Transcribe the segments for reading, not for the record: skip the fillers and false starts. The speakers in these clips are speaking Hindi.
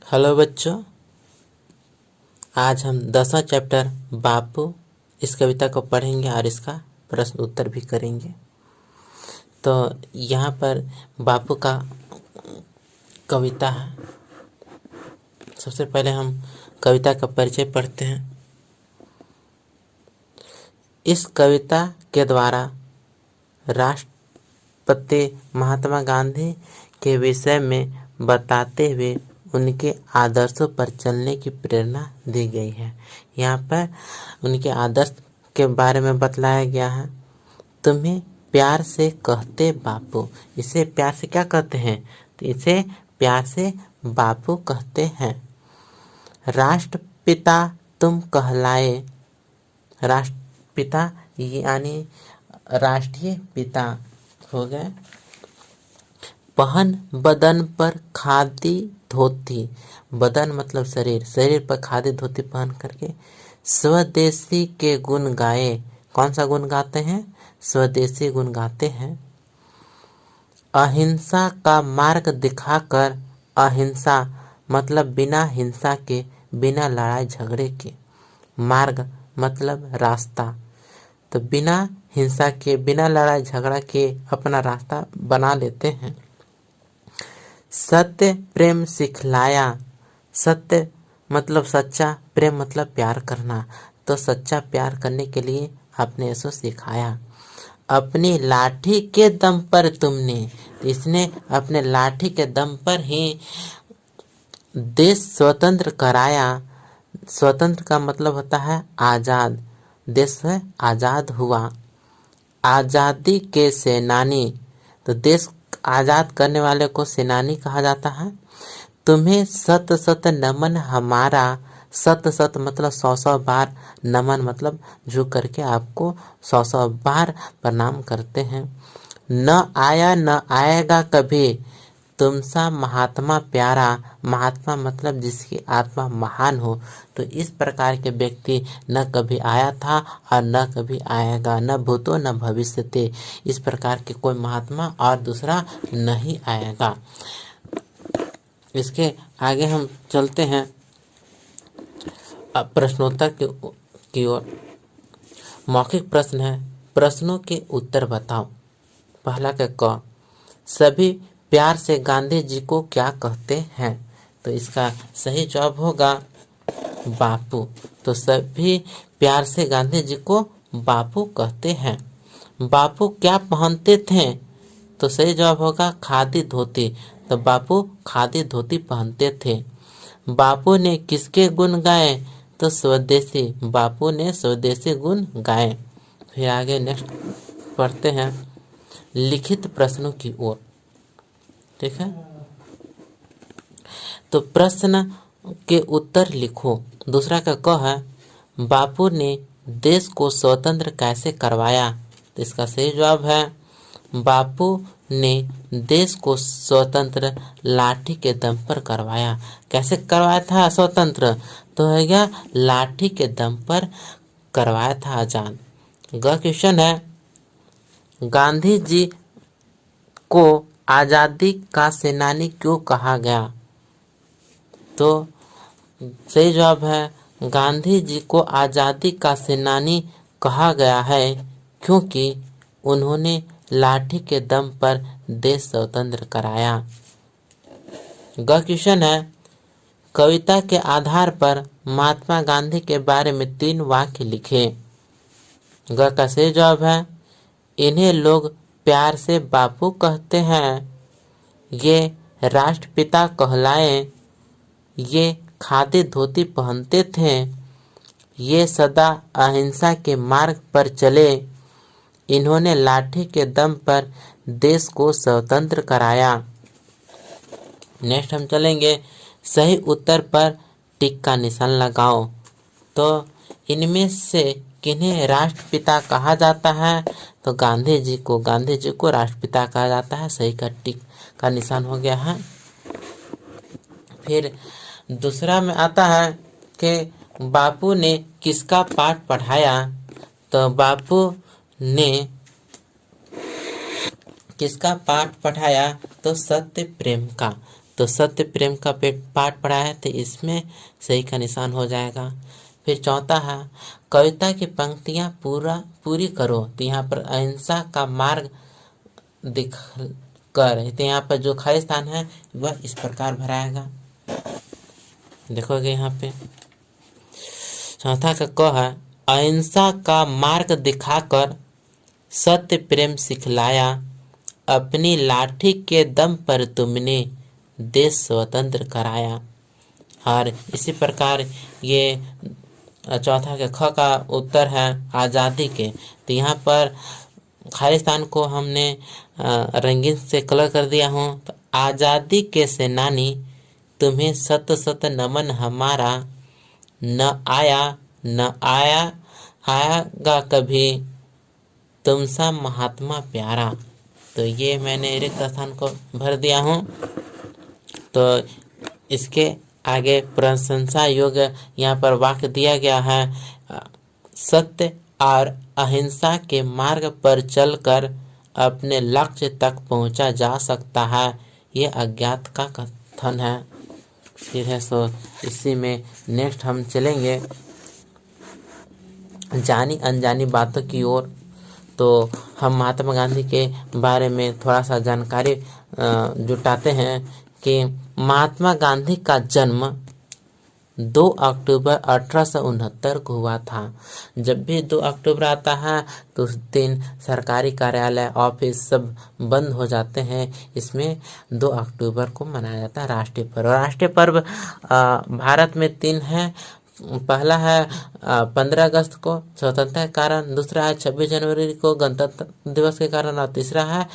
हेलो बच्चों, आज हम 10वां चैप्टर बापू इस कविता को पढ़ेंगे और इसका प्रश्न उत्तर भी करेंगे। तो यहाँ पर बापू का कविता है। सबसे पहले हम कविता का परिचय पढ़ते हैं। इस कविता के द्वारा राष्ट्रपति महात्मा गांधी के विषय में बताते हुए उनके आदर्शों पर चलने की प्रेरणा दी गई है। यहाँ पर उनके आदर्श के बारे में बतलाया गया है। तुम्हें प्यार से कहते बापू। इसे प्यार से क्या कहते हैं? तो इसे प्यार से बापू कहते हैं। राष्ट्रपिता तुम कहलाए। राष्ट्रपिता यानी राष्ट्रीय पिता हो गए। पहन बदन पर खादी धोती। बदन मतलब शरीर, शरीर पर खादी धोती पहन करके स्वदेशी के गुण गाए। कौन सा गुण गाते हैं? स्वदेशी गुण गाते हैं। अहिंसा का मार्ग दिखाकर। अहिंसा मतलब बिना हिंसा के, बिना लड़ाई झगड़े के। मार्ग मतलब रास्ता। तो बिना हिंसा के, बिना लड़ाई झगड़ा के अपना रास्ता बना लेते हैं। सत्य प्रेम सिखलाया। सत्य मतलब सच्चा, प्रेम मतलब प्यार करना। तो सच्चा प्यार करने के लिए आपने ऐसा सिखाया। अपनी लाठी के दम पर तुमने। इसने अपने लाठी के दम पर ही देश स्वतंत्र कराया। स्वतंत्र का मतलब होता है आजाद। देश है आजाद हुआ। आजादी के सेनानी। तो देश आजाद करने वाले को सेनानी कहा जाता है। तुम्हें सत सत नमन हमारा। सत सत मतलब 100 बार, नमन मतलब झुक करके आपको 100 बार प्रणाम करते हैं। न आया न आएगा कभी तुमसा महात्मा प्यारा। महात्मा मतलब जिसकी आत्मा महान हो। तो इस प्रकार के व्यक्ति न कभी आया था और न कभी आएगा, न भूतो न भविष्यते। इस प्रकार के कोई महात्मा और दूसरा नहीं आएगा। इसके आगे हम चलते हैं प्रश्नोत्तर की ओर। मौखिक प्रश्न है, प्रश्नों के उत्तर बताओ। पहला का क, सभी प्यार से गांधी जी को क्या कहते हैं? तो इसका सही जवाब होगा बापू। तो सभी प्यार से गांधी जी को बापू कहते हैं। बापू क्या पहनते थे? तो सही जवाब होगा खादी धोती। तो बापू खादी धोती पहनते थे। बापू ने किसके गुण गाए? तो स्वदेशी। बापू ने स्वदेशी गुण गाए। फिर आगे नेक्स्ट पढ़ते हैं लिखित प्रश्नों की ओर। ठीक है, तो प्रश्न के उत्तर लिखो। दूसरा का क है, बापू ने देश को स्वतंत्र कैसे करवाया? तो इसका सही जवाब है बापू ने देश को स्वतंत्र लाठी के दम पर करवाया। कैसे करवाया था स्वतंत्र? तो है गया लाठी के दम पर करवाया था आजाद। ग क्वेश्चन है, गांधी जी को आजादी का सेनानी क्यों कहा गया? तो सही जवाब है गांधी जी को आजादी का सेनानी कहा गया है क्योंकि उन्होंने लाठी के दम पर देश स्वतंत्र कराया। ग क्वेश्चन है, कविता के आधार पर महात्मा गांधी के बारे में 3 वाक्य लिखे। ग का सही जवाब है इन्हें लोग प्यार से बापू कहते हैं। ये राष्ट्रपिता कहलाए। ये खादी धोती पहनते थे। ये सदा अहिंसा के मार्ग पर चले। इन्होंने लाठी के दम पर देश को स्वतंत्र कराया। नेक्स्ट हम चलेंगे सही उत्तर पर टिक का निशान लगाओ। तो इनमें से किन्हें राष्ट्रपिता कहा जाता है? तो गांधी जी को राष्ट्रपिता कहा जाता है। सही का टिक का निशान हो गया है। फिर दूसरा में आता है कि बापू ने किसका पाठ पढ़ाया? तो बापू ने किसका पाठ पढ़ाया? तो सत्य प्रेम का। तो सत्य प्रेम का पाठ पढ़ा है, तो इसमें सही का निशान हो जाएगा। फिर चौथा है कविता की पंक्तियां पूरी करो, तो यहाँ पर अहिंसा का मार्ग दिख कर, तो यहाँ पर जो खाली स्थान है वह इस प्रकार भराएगा। देखोगे यहाँ पे चौथा का क है अहिंसा का मार्ग दिखाकर सत्य प्रेम सिखलाया, अपनी लाठी के दम पर तुमने देश स्वतंत्र कराया। और इसी प्रकार ये चौथा के ख का उत्तर है आज़ादी के, तो यहाँ पर खाली स्थान को हमने रंगीन से कलर कर दिया हूँ। तो आज़ादी के सेनानी तुम्हें सत सत नमन हमारा, न आएगा कभी तुमसा महात्मा प्यारा। तो ये मैंने रिक्त स्थान को भर दिया हूँ। तो इसके आगे प्रशंसा योग्य यहाँ पर वाक्य दिया गया है, सत्य और अहिंसा के मार्ग पर चलकर अपने लक्ष्य तक पहुँचा जा सकता है, ये अज्ञात का कथन है। फिर है सो इसी में नेक्स्ट हम चलेंगे जानी अनजानी बातों की ओर। तो हम महात्मा गांधी के बारे में थोड़ा सा जानकारी जुटाते हैं कि महात्मा गांधी का जन्म 2 अक्टूबर 1869 को हुआ था। जब भी 2 अक्टूबर आता है तो उस दिन सरकारी कार्यालय ऑफिस सब बंद हो जाते हैं। इसमें 2 अक्टूबर को मनाया जाता है राष्ट्रीय पर्व। राष्ट्रीय पर्व भारत में 3 है। पहला है 15 अगस्त को स्वतंत्रता के कारण, दूसरा है 26 जनवरी को गणतंत्र दिवस के कारण, और तीसरा है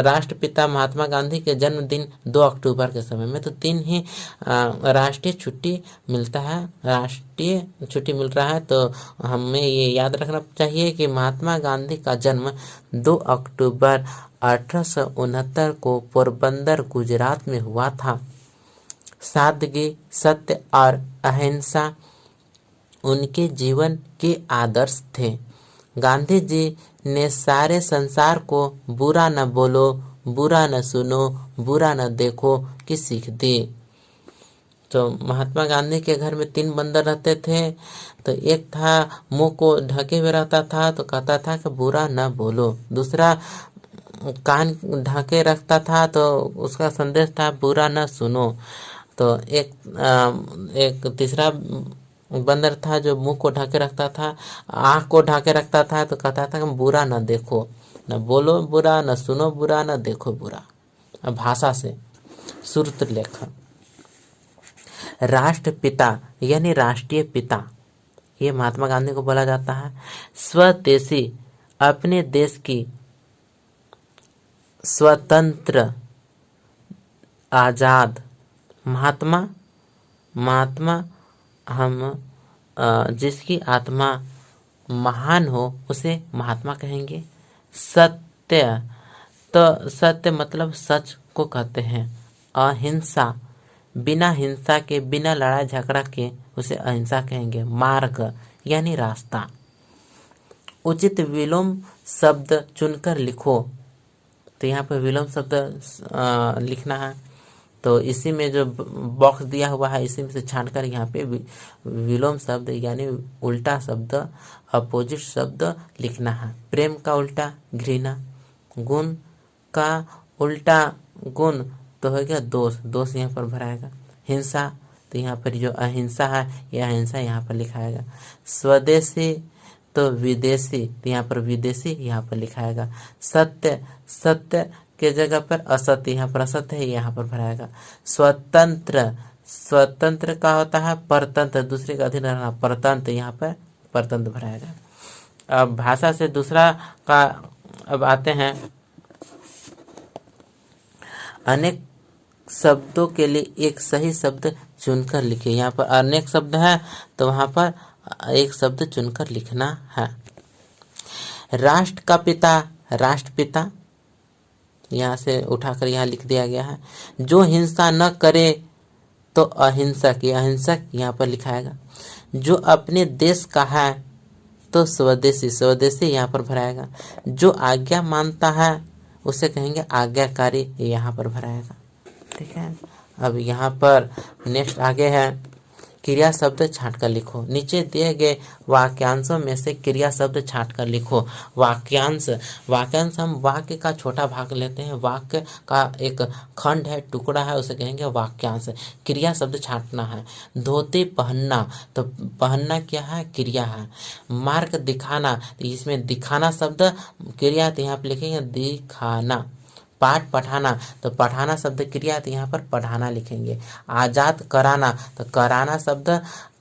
राष्ट्रपिता महात्मा गांधी के जन्मदिन 2 अक्टूबर के समय में। तो 3 ही राष्ट्रीय छुट्टी मिलता है, राष्ट्रीय छुट्टी मिल रहा है। तो हमें ये याद रखना चाहिए कि महात्मा गांधी का जन्म 2 अक्टूबर 1869 को पोरबंदर गुजरात में हुआ था। सादगी, सत्य और अहिंसा उनके जीवन के आदर्श थे। गांधी जी ने सारे संसार को बुरा न बोलो, बुरा न सुनो, बुरा न देखो की सीख दी। तो महात्मा गांधी के घर में 3 बंदर रहते थे। तो एक था मुंह को ढके हुए रहता था, तो कहता था कि बुरा न बोलो। दूसरा कान ढके रखता था, तो उसका संदेश था बुरा न सुनो। तो एक तीसरा बंदर था जो मुंह को ढके रखता था, आँख को ढके रखता था, तो कहता था कि बुरा न देखो, न बोलो बुरा, न सुनो बुरा, न देखो बुरा। भाषा से सूत्र लेखन। राष्ट्रपिता यानी राष्ट्रीय पिता, ये महात्मा गांधी को बोला जाता है। स्वदेशी, अपने देश की स्वतंत्र आजाद। महात्मा हम जिसकी आत्मा महान हो उसे महात्मा कहेंगे। सत्य, तो सत्य मतलब सच को कहते हैं। अहिंसा, बिना हिंसा के, बिना लड़ाई झगड़ा के उसे अहिंसा कहेंगे। मार्ग यानी रास्ता। उचित विलोम शब्द चुनकर लिखो, तो यहाँ पर विलोम शब्द लिखना है। तो इसी में जो बॉक्स दिया हुआ है इसी में से छांटकर यहाँ पे विलोम शब्द यानी उल्टा शब्द, अपोजिट शब्द लिखना है। प्रेम का उल्टा घृणा, गुण का उल्टा गुण तो हो गया दोष, दोष यहाँ पर भराएगा। हिंसा, तो यहाँ पर जो अहिंसा है यह अहिंसा यहाँ पर लिखाएगा। स्वदेशी तो विदेशी, तो यहाँ पर विदेशी यहाँ पर लिखाएगा। सत्य, सत्य के जगह पर असत्य, यहाँ पर असत्य है यहाँ पर भराएगा। स्वतंत्र, स्वतंत्र का होता है परतंत्र, दूसरे का अधीन रहना, परतंत्र, यहाँ पर परतंत्र भराएगा। अब भाषा से दूसरा का अब आते हैं। अनेक शब्दों के लिए एक सही शब्द चुनकर लिखिए। यहाँ पर अनेक शब्द है तो वहाँ पर एक शब्द चुनकर लिखना है। राष्ट्र का पिता, राष्ट्रपिता, यहाँ से उठाकर यहाँ लिख दिया गया है। जो हिंसा न करे तो अहिंसक, ये अहिंसक यहाँ पर लिखाएगा। जो अपने देश का है तो स्वदेशी, स्वदेशी यहाँ पर भराएगा। जो आज्ञा मानता है उसे कहेंगे आज्ञाकारी, ये यहाँ पर भराएगा। ठीक है, अब यहाँ पर नेक्स्ट आगे है क्रिया शब्द छांट कर लिखो। नीचे दिए गए वाक्यांशों में से क्रिया शब्द छांट कर लिखो। वाक्यांश, वाक्यांश हम वाक्य का छोटा भाग लेते हैं, वाक्य का एक खंड है, टुकड़ा है, उसे कहेंगे वाक्यांश। क्रिया शब्द छांटना है। धोती पहनना, तो पहनना क्या है, क्रिया है। मार्ग दिखाना, तो इसमें दिखाना शब्द क्रिया, तो यहाँ पर लिखेंगे दिखाना। पाठ पढ़ाना, तो पढ़ाना शब्द क्रिया, तो यहाँ पर पढ़ाना लिखेंगे। आजाद कराना, तो कराना शब्द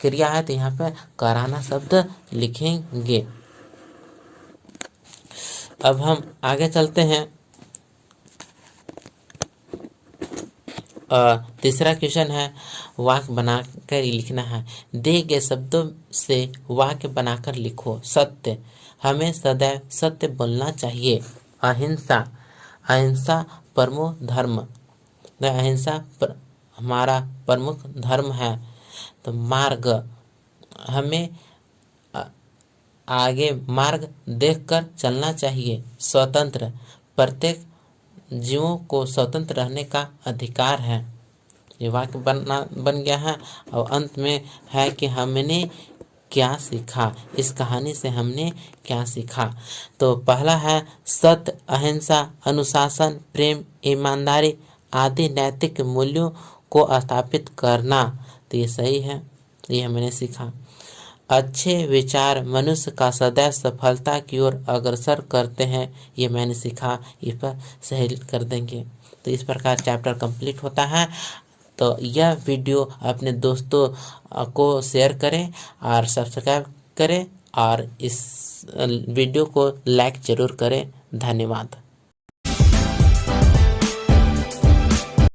क्रिया है, तो यहाँ पर कराना शब्द लिखेंगे। अब हम आगे चलते हैं। तीसरा क्वेश्चन है वाक्य बनाकर लिखना है। दिए गए शब्दों से वाक्य बनाकर लिखो। सत्य, हमें सदैव सत्य बोलना चाहिए। अहिंसा, अहिंसा प्रमुख धर्म, तो अहिंसा हमारा प्रमुख धर्म है। तो मार्ग, हमें आगे मार्ग देखकर चलना चाहिए। स्वतंत्र, प्रत्येक जीवों को स्वतंत्र रहने का अधिकार है। ये वाक्य बन गया है। और अंत में है कि हमने क्या सीखा, इस कहानी से हमने क्या सीखा। तो पहला है सत्य, अहिंसा, अनुशासन, प्रेम, ईमानदारी आदि नैतिक मूल्यों को स्थापित करना, तो ये सही है, ये हमने सीखा। अच्छे विचार मनुष्य का सदैव सफलता की ओर अग्रसर करते हैं, ये मैंने सीखा, इस पर सही कर देंगे। तो इस प्रकार चैप्टर कंप्लीट होता है। तो यह वीडियो अपने दोस्तों को शेयर करें और सब्सक्राइब करें और इस वीडियो को लाइक ज़रूर करें। धन्यवाद।